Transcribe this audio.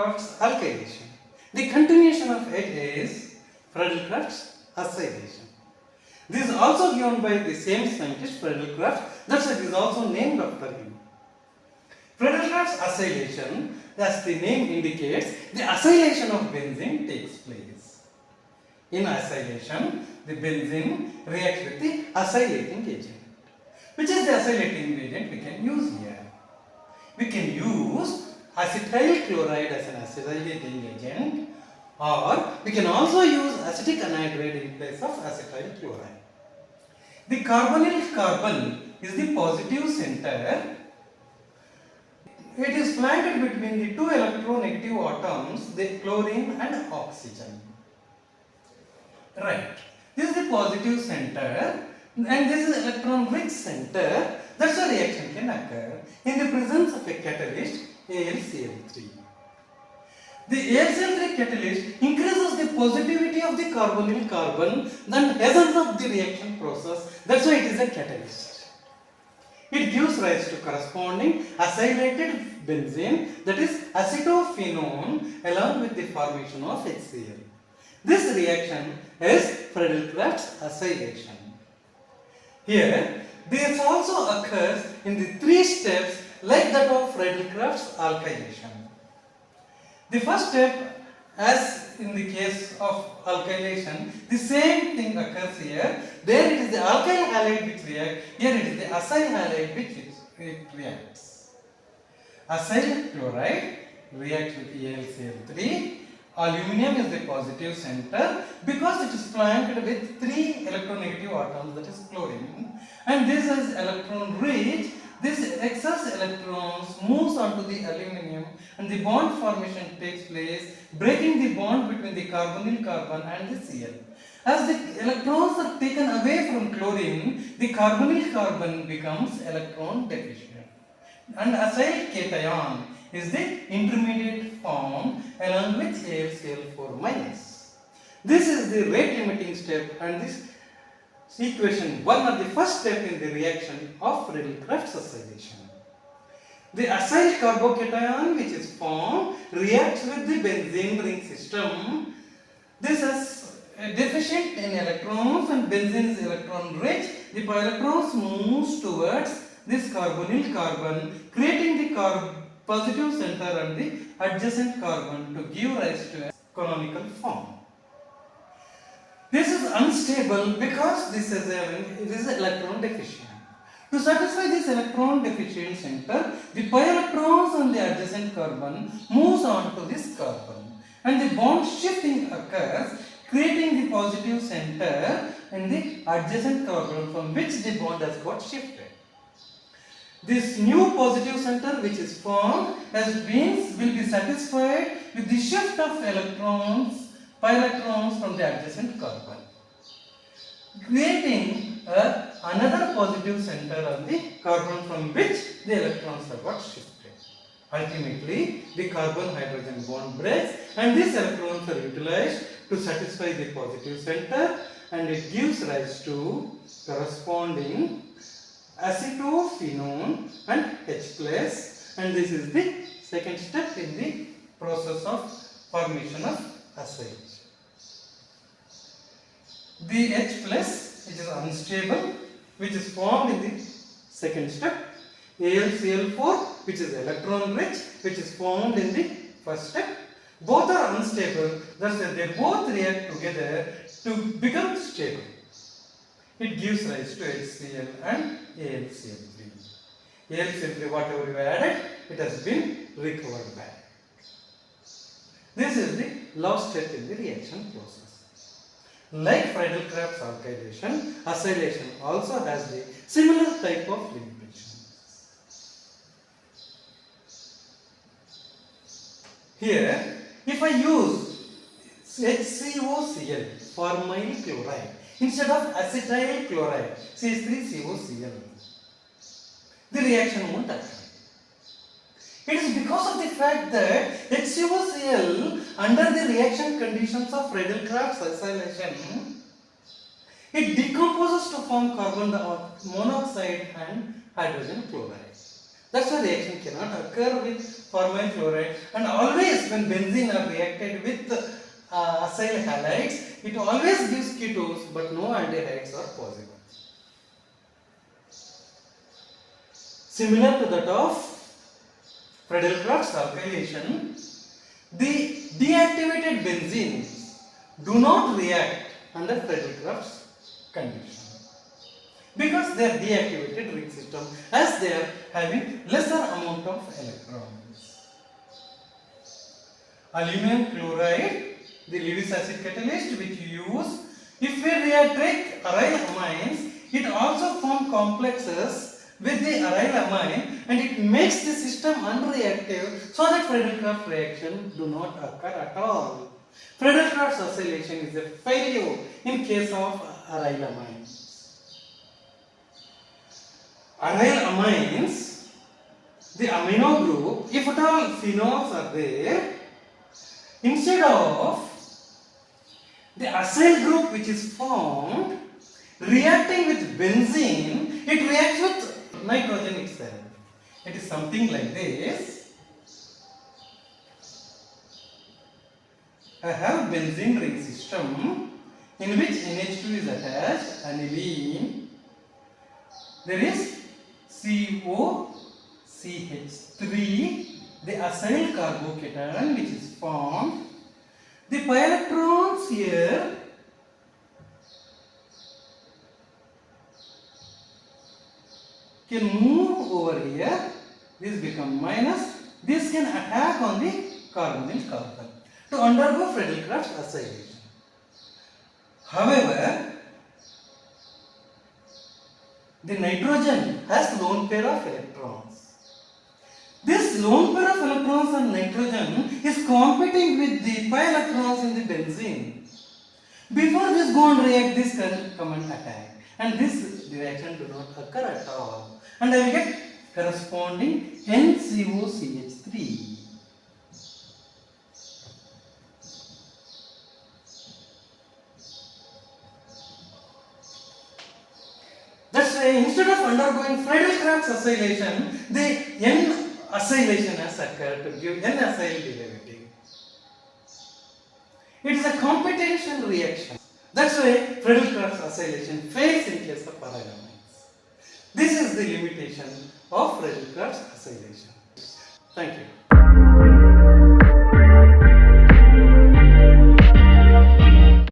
Friedel-Crafts alkylation. The continuation of it is Friedel-Crafts acylation. This is also given by the same scientist Friedel-Crafts, that's why it is also named after him. Friedel-Crafts acylation, as the name indicates, the acylation of benzene takes place. In acylation, the benzene reacts with the acylating agent. Which is the acylating agent we can use here? We can use acetyl chloride as an acylating agent, or we can also use acetic anhydride in place of acetyl chloride. The carbonyl carbon is the positive center. It is flanked between the two electronegative atoms, the chlorine and oxygen. Right. This is the positive center and this is electron rich center. That's why reaction can occur in the presence of a catalyst AlCl3. The AlCl3 catalyst increases the positivity of the carbonyl carbon and essence of the reaction process. That's why it is a catalyst. It gives rise to corresponding acylated benzene, that is acetophenone, along with the formation of HCl. This reaction is Friedel-Crafts acylation. Here, this also occurs in the three steps like that of Friedel-Crafts alkylation. The first step, as in the case of alkylation, the same thing occurs here. There it is the alkyl halide which reacts, here it is the acyl halide which it reacts. Acyl chloride reacts with AlCl3. Aluminium is the positive center because it is flanked with three electronegative atoms, that is chlorine, and this is electron rich. This excess electrons moves onto the aluminium and the bond formation takes place, breaking the bond between the carbonyl carbon and the Cl. As the electrons are taken away from chlorine, the carbonyl carbon becomes electron deficient, and acyl cation is the intermediate form along with AlCl4 minus. This is the rate limiting step, and this equation 1 are the first step in the reaction of Friedel-Crafts acylation. The acyl carbocation which is formed reacts with the benzene ring system. This is deficient in electrons and benzene is electron rich. The electrons moves towards this carbonyl carbon, creating the positive center and the adjacent carbon to give rise to a canonical form. This is unstable because this is electron deficient. To satisfy this electron deficient center, the pi electrons on the adjacent carbon moves on to this carbon and the bond shifting occurs, creating the positive center in the adjacent carbon from which the bond has got shifted. This new positive center which is formed will be satisfied with the shift of electrons, pi electrons from the adjacent carbon, creating another positive center on the carbon from which the electrons have got shifted. Ultimately, the carbon-hydrogen bond breaks and these electrons are utilized to satisfy the positive center, and it gives rise to corresponding acetophenone and H+, and this is the second step in the process of formation of acylation. The H+, which is unstable, which is formed in the second step, AlCl4, which is electron rich, which is formed in the first step. Both are unstable, thus they both react together to become stable. It gives rise to HCl and AlCl3. AlCl3, whatever you added, it has been recovered back. This is the last step in the reaction process. Like Friedel-Crafts alkylation, acylation also has the similar type of limitation. Here, if I use HCOCl, formyl chloride, instead of acetyl chloride, CH3COCl, the reaction won't occur. It is because of the fact that HCOCl, under the reaction conditions of Friedel-Crafts acylation, it decomposes to form carbon monoxide and hydrogen chloride. That's why reaction cannot occur with formyl chloride, and always when benzene are reacted with acyl halides, it always gives ketones but no aldehydes are possible. Similar to that of Friedel-Crafts acylation, the deactivated benzenes do not react under Friedel-Crafts condition because they are deactivated ring system as they are having lesser amount of electrons. Aluminum chloride, the Lewis acid catalyst which you use, if we react aryl amines, it also forms complexes with the aryl amine and it makes the system unreactive, so that Friedel-Crafts reaction do not occur at all. Friedel-Crafts acylation is a failure in case of aryl amines. Aryl amines, the amino group, if at all phenols are there, instead of the acyl group which is formed reacting with benzene, it reacts with nitrogen itself. It is something like this. I have benzene ring system in which NH2 is attached, aniline. There is COCH3, the acyl carbocation which is formed. The pi electrons here can move over here. This become minus. This can attack on the carbonyl carbon to undergo Friedel-Crafts acylation. However, the nitrogen has lone pair of electrons. This lone pair of electrons on nitrogen is competing with the pi electrons in the benzene. Before this go and react, this can come and attack, and this reaction do not occur at all, and I will get corresponding NCOCH3. That's why instead of undergoing Friedel-Crafts acylation, the N-acylation has occurred to give N-acyl derivative. It is a competition reaction. That's why Friedel-Crafts acylation fails in case of aryl amines. This is the limitation of Friedel-Crafts acylation. Thank you.